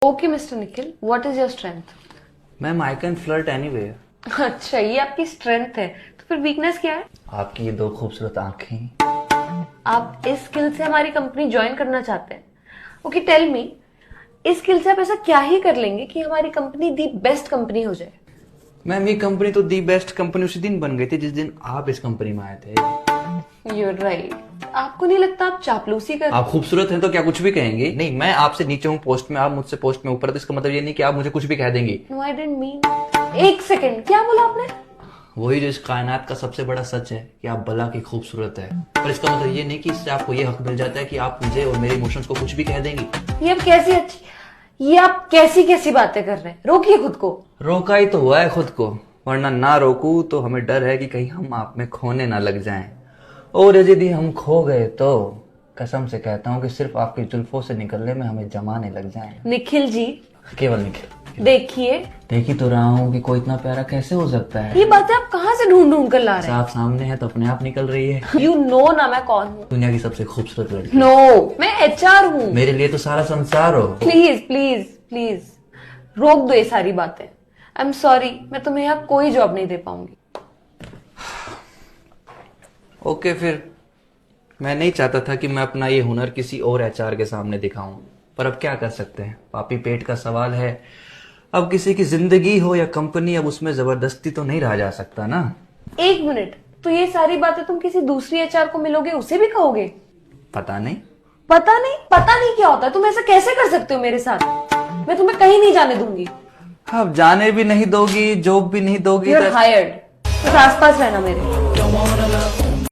Okay mister Nikhil, what is your strength? Ma'am I can flirt anyway. अच्छा, ये आपकी strength है, तो फिर वीकनेस क्या है? आपकी ये दो खूबसूरत आंखें। आप इस स्किल से हमारी कंपनी ज्वाइन करना चाहते हैं? ओके टेल मी, इस स्किल से आप ऐसा क्या ही कर लेंगे कि हमारी कंपनी दी बेस्ट कंपनी हो जाए? मैम ये कंपनी तो दी बेस्ट कंपनी उसी दिन बन गई थी जिस दिन आप इस कंपनी में आए थे। You're right. आपको नहीं लगता आप चापलूसी कर? आप खूबसूरत हैं तो क्या कुछ भी कहेंगे? नहीं, मैं आपसे नीचे हूँ पोस्ट में, आप मुझसे पोस्ट में ऊपर, तो इसका मतलब ये नहीं कि आप मुझे कुछ भी कह देंगी। No I didn't mean. एक सेकेंड, क्या बोला आपने? वही जो इस कायनात का सबसे बड़ा सच है कि आप भला की खूबसूरत है, पर इसका मतलब ये नहीं कि इससे आपको ये हक मिल जाता है कि आप मुझे और मेरे इमोशंस को कुछ भी कह देंगी। ये आप कैसी कैसी बातें कर रहे हैं? रोकिए खुद को। रोका ही तो हुआ है खुद को, वरना ना रोकू तो हमें डर है कि कहीं हम आप में खोने ना लग जाएं, और यदि हम खो गए तो कसम से कहता हूँ कि सिर्फ आपकी जुल्फों से निकलने में हमें जमाने लग जाएं। निखिल जी, केवल निखिल। देखिए, देख ही तो रहा हूँ कि कोई इतना प्यारा कैसे हो सकता है। ये बातें आप कहाँ से ढूंढ ढूंढ कर ला रहे हैं? आप सामने है तो अपने आप निकल रही है। यू नो ना मैं कौन हूँ? दुनिया की सबसे खूबसूरत लड़की। नो, मैं HR हूँ। मेरे लिए तो सारा संसार हो। प्लीज प्लीज प्लीज रोक दो ये सारी बातें। आई एम सॉरी, मैं तुम्हें यहाँ कोई जॉब नहीं दे पाऊंगी। ओके फिर, मैं नहीं चाहता था कि मैं अपना ये हुनर किसी और HR के सामने दिखाऊं, पर अब क्या कर सकते हैं, पापी पेट का सवाल है। अब किसी की जिंदगी हो या कंपनी, अब उसमें जबरदस्ती तो नहीं रहा जा सकता ना। एक मिनट, तो ये सारी बातें तुम किसी दूसरी HR को मिलोगे उसे भी कहोगे? पता नहीं। पता नहीं? पता नहीं क्या होता है? तुम ऐसा कैसे कर सकते हो मेरे साथ? मैं तुम्हें कहीं नहीं जाने दूंगी। अब जाने भी नहीं दोगी, जॉब भी नहीं दोगी। You're hired। बस आसपास रहना मेरे।